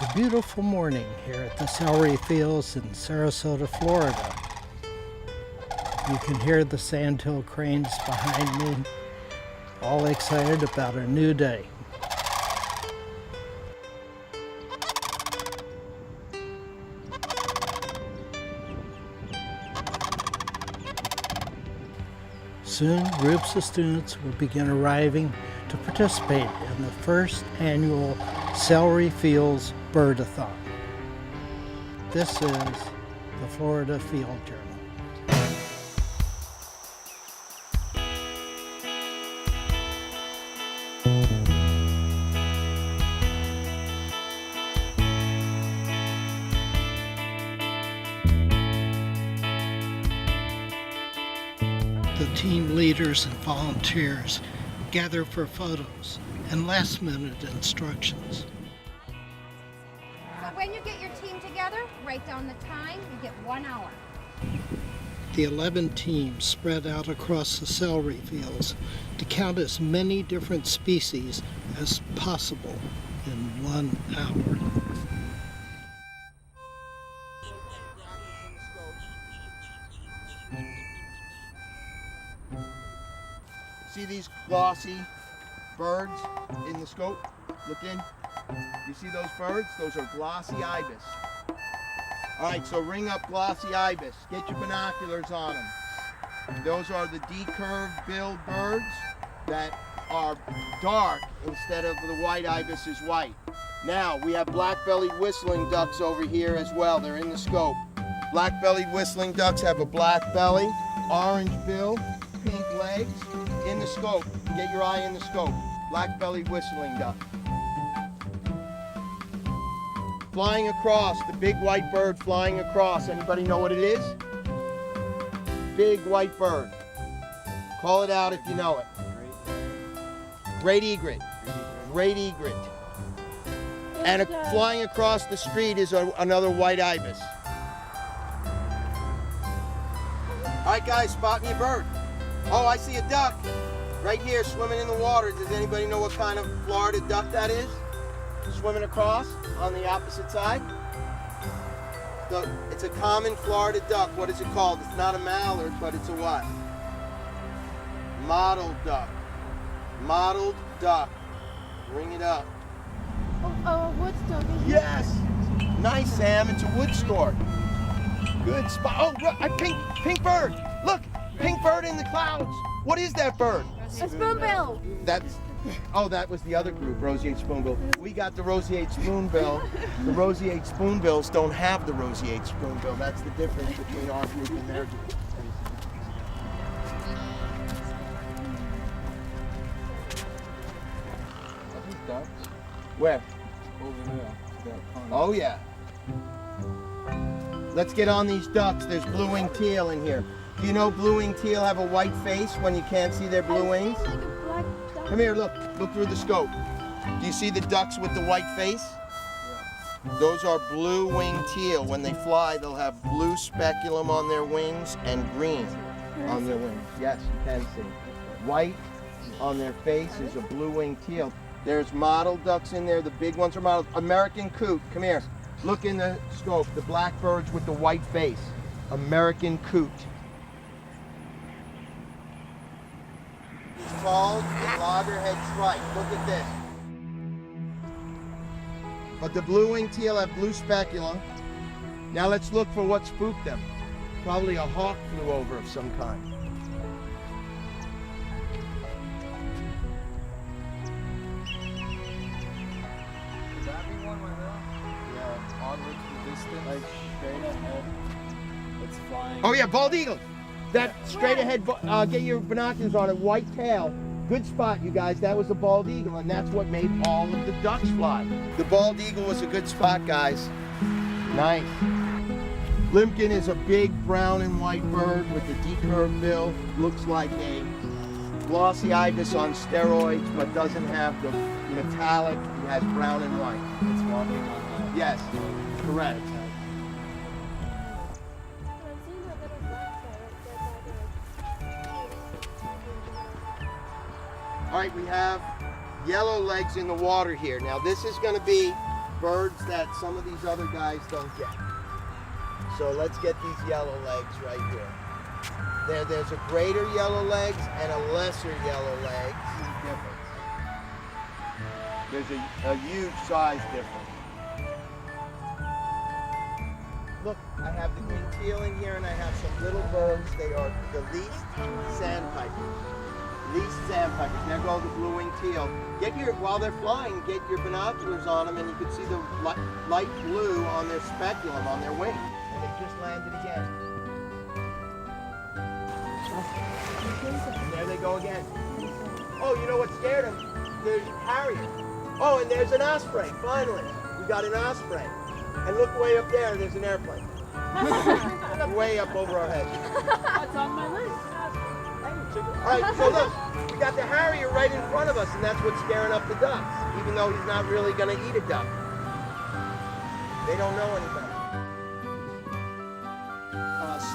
It's a beautiful morning here at the Celery Fields in Sarasota, Florida. You can hear the sandhill cranes behind me, all excited about a new day. Soon, groups of students will begin arriving to participate in the first annual Celery Fields Bird-A-Thon. This is the Florida Field Journal. The team leaders and volunteers gather for photos and last-minute instructions. So when you get your team together, write down the time, you get 1 hour. The 11 teams spread out across the celery fields to count as many different species as possible in 1 hour. See these glossy birds in the scope? Look in. You see those birds? Those are glossy ibis. All right, so ring up glossy ibis. Get your binoculars on them. Those are the decurved billed birds that are dark instead of the white ibis is white. Now, we have black-bellied whistling ducks over here as well. They're in the scope. Black-bellied whistling ducks have a black belly, orange bill, pink legs. In the scope, get your eye in the scope. Black-bellied whistling duck. Flying across, the big white bird flying across. Anybody know what it is? Big white bird. Call it out if you know it. Great egret. Great egret. And flying across the street is another white ibis. All right, guys, spot me a bird. Oh, I see a duck right here swimming in the water. Does anybody know what kind of Florida duck that is? Swimming across on the opposite side. It's a common Florida duck. What is it called? It's not a mallard, but it's a what? Mottled duck. Mottled duck. Ring it up. Wood stork. Yes! Nice, Sam. It's a wood stork. Good spot. Oh, look, a pink bird. Look! Pink bird in the clouds. What is that bird? A spoonbill. That was the other group, roseate spoonbill. We got the roseate spoonbill. The roseate spoonbills don't have the roseate spoonbill. That's the difference between our group and their group. Are these ducks? Where? Over there. Oh yeah. Let's get on these ducks. There's blue-winged teal in here. Do you know blue-winged teal have a white face when you can't see their blue wings? Come here, look through the scope. Do you see the ducks with the white face? Yeah. Those are blue-winged teal. When they fly, they'll have blue speculum on their wings and green on their wings. Yes, you can see. White on their face is a blue-winged teal. There's mottled ducks in there. The big ones are mottled. American coot, come here. Look in the scope, the black birds with the white face. American coot. It's called the loggerhead shrike. Look at this. But the blue-winged teal have blue speculum. Now let's look for what spooked them. Probably a hawk flew over of some kind. Could that be one right there? Yeah, onward to the distance. Like straight ahead. It's flying. Oh yeah, bald eagle. That straight ahead, get your binoculars on it, white tail. Good spot, you guys. That was a bald eagle, and that's what made all of the ducks fly. The bald eagle was a good spot, guys. Nice. Limpkin is a big brown and white bird with a decurved bill. Looks like a glossy ibis on steroids, but doesn't have the metallic. It has brown and white. It's walking on Yes, correct. All right, we have yellow legs in the water here. Now this is going to be birds that some of these other guys don't get. So let's get these yellow legs right here. There's a greater yellow legs and a lesser yellow legs. There's a huge size difference. Look, I have the green teal in here and I have some little birds. They are the least sandpipers. Least sandpipers. There go the blue-winged teal. While they're flying, get your binoculars on them and you can see the light blue on their speculum, on their wing. And they just landed again. And there they go again. Oh, you know what scared them? There's a harrier. Oh, and there's an osprey, finally. We got an osprey. And look way up there, there's an airplane. Way up over our heads. That's on my list. All right, so look, we got the harrier right in front of us, and that's what's scaring up the ducks, even though he's not really going to eat a duck. They don't know any better.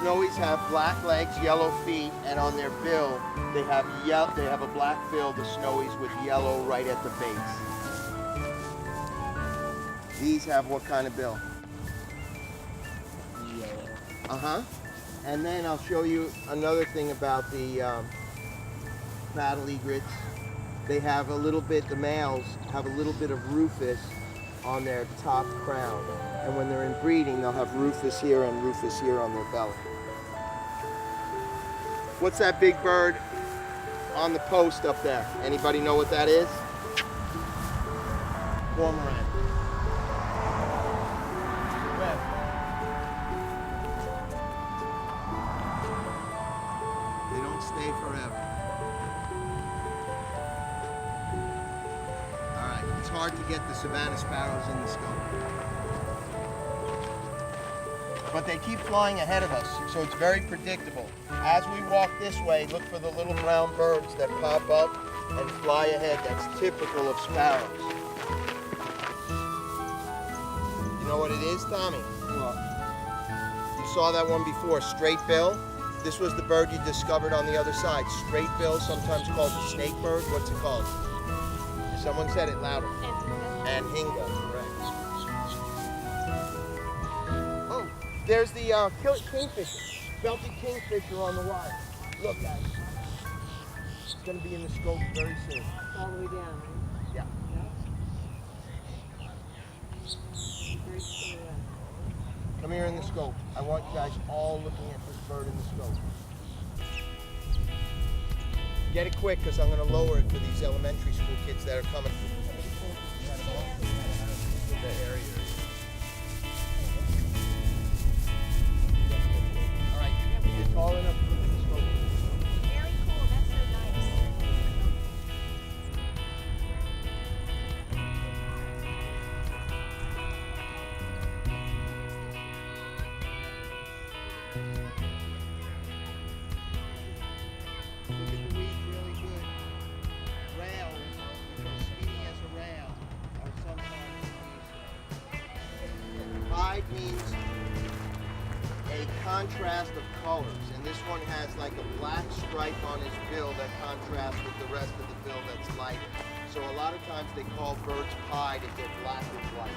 Snowies have black legs, yellow feet, and on their bill, they have a black bill, the snowies, with yellow right at the base. These have what kind of bill? Yellow. And then I'll show you another thing about the paddle egrets. They have a little bit, the males have a little bit of rufous on their top crown. And when they're in breeding, they'll have rufous here and rufous here on their belly. What's that big bird on the post up there? Anybody know what that is? Cormorant. They don't stay forever. All right, it's hard to get the savanna sparrows in the scope. But they keep flying ahead of us, so it's very predictable. As we walk this way, look for the little brown birds that pop up and fly ahead. That's typical of sparrows. You know what it is, Tommy? What? You saw that one before, straight bill. This was the bird you discovered on the other side. Straight bill, sometimes called the snake bird. What's it called? Someone said it louder. And hingo, correct. Oh, there's the kingfisher, belted kingfisher on the wire. Look, guys. It's going to be in the scope very soon. All the way down, right? Yeah. Come here in the scope. I want you guys all looking at this bird in the scope. Get it quick, because I'm going to lower it for these elementary school kids that are coming. The area. All right, you're tall enough to look at the scope. Very cool. That's so nice. Look at the weeds really good. Rails, skinny as a rail, are sometimes used. Pied means a contrast of colors, and this one has like a black stripe on his bill that contrasts with the rest of the bill that's lighter. So a lot of times they call birds pied if they're black and white.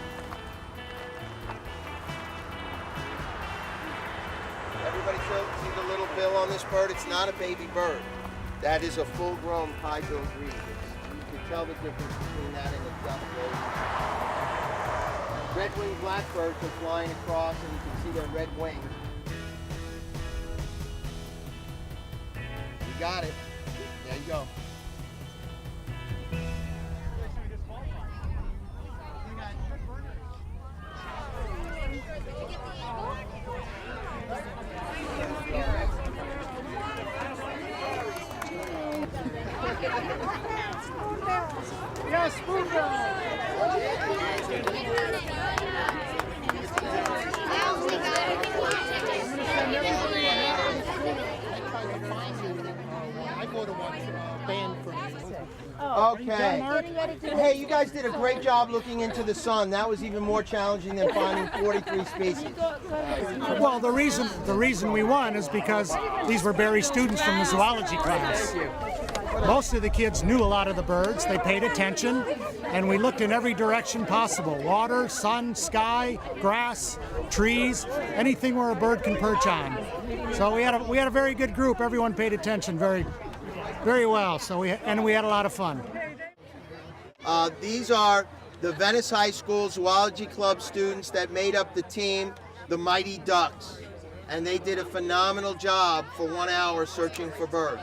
Everybody see the little bill on this bird? It's not a baby bird. That is a full-grown pie-billed breed. You can tell the difference between that and a duck bill. Red-winged blackbirds are flying across, and you can see their red wings. You got it. There you go. Yes, spoonbill. I go to one band for Okay. Hey, you guys did a great job looking into the sun. That was even more challenging than finding 43 species. Well, the reason we won is because these were Barry students from the zoology class. Thank you. Most of the kids knew a lot of the birds. They paid attention, and we looked in every direction possible. Water, sun, sky, grass, trees, anything where a bird can perch on. So we had a very good group. Everyone paid attention very well. So we had a lot of fun. These are the Venice High School Zoology Club students that made up the team, the Mighty Ducks. And they did a phenomenal job for 1 hour searching for birds.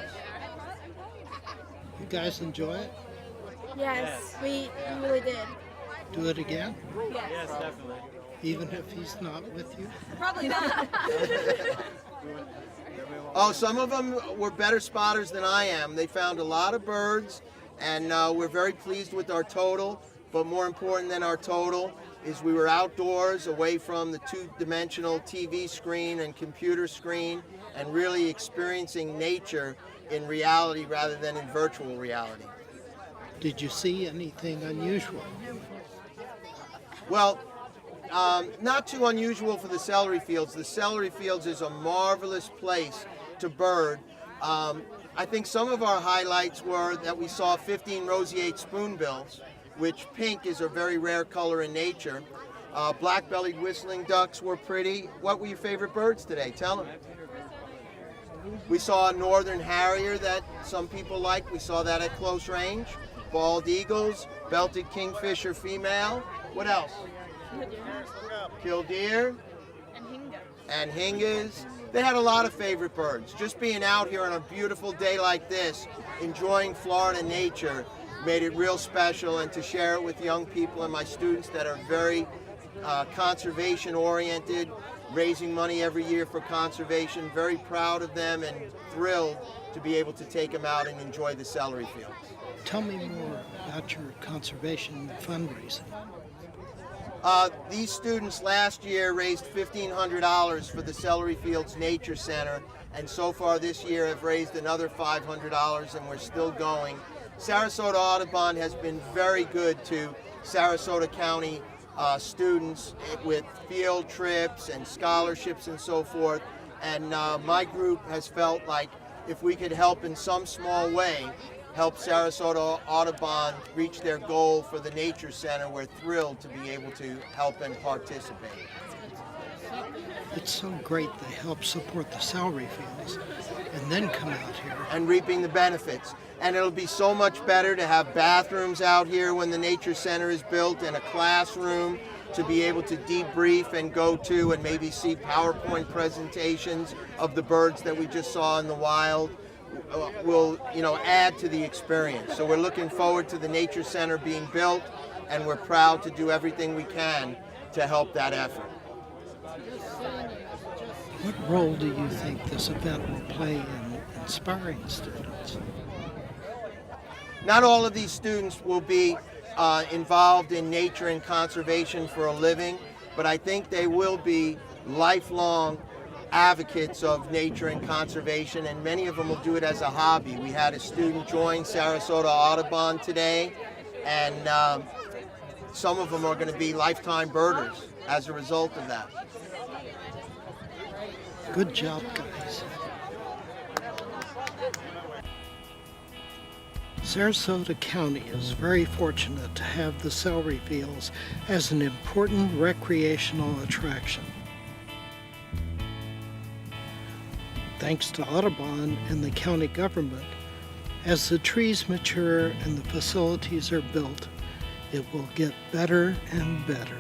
You guys enjoy it? Yes, we really did. Do it again? Yes, definitely. Even if he's not with you? Probably not. Oh, some of them were better spotters than I am. They found a lot of birds, and we're very pleased with our total. But more important than our total is we were outdoors, away from the two-dimensional TV screen and computer screen, and really experiencing nature in reality rather than in virtual reality. Did you see anything unusual? Well, not too unusual for the Celery Fields. The Celery Fields is a marvelous place to bird. I think some of our highlights were that we saw 15 roseate spoonbills, which pink is a very rare color in nature. Black-bellied whistling ducks were pretty. What were your favorite birds today? Tell them. We saw a northern harrier that some people like. We saw that at close range. Bald eagles, belted kingfisher female. What else? Killdeer. And hingas. They had a lot of favorite birds. Just being out here on a beautiful day like this, enjoying Florida nature, made it real special, and to share it with young people and my students that are very conservation oriented, raising money every year for conservation. Very proud of them and thrilled to be able to take them out and enjoy the celery fields. Tell me more about your conservation fundraising. These students last year raised $1,500 for the Celery Fields Nature Center, and so far this year have raised another $500, and we're still going. Sarasota Audubon has been very good to Sarasota County students with field trips and scholarships and so forth, and my group has felt like if we could help in some small way, help Sarasota Audubon reach their goal for the Nature Center, we're thrilled to be able to help and participate. It's so great they help support the celery fields and then come out here. And reaping the benefits. And it'll be so much better to have bathrooms out here when the Nature Center is built, and a classroom to be able to debrief and go to and maybe see PowerPoint presentations of the birds that we just saw in the wild. Will add to the experience. So we're looking forward to the Nature Center being built, and we're proud to do everything we can to help that effort. What role do you think this event will play in inspiring students? Not all of these students will be involved in nature and conservation for a living, but I think they will be lifelong advocates of nature and conservation, and many of them will do it as a hobby. We had a student join Sarasota Audubon today, and some of them are going to be lifetime birders as a result of that. Good job, guys. Sarasota County is very fortunate to have the Celery Fields as an important recreational attraction. Thanks to Audubon and the county government, as the trees mature and the facilities are built, it will get better and better.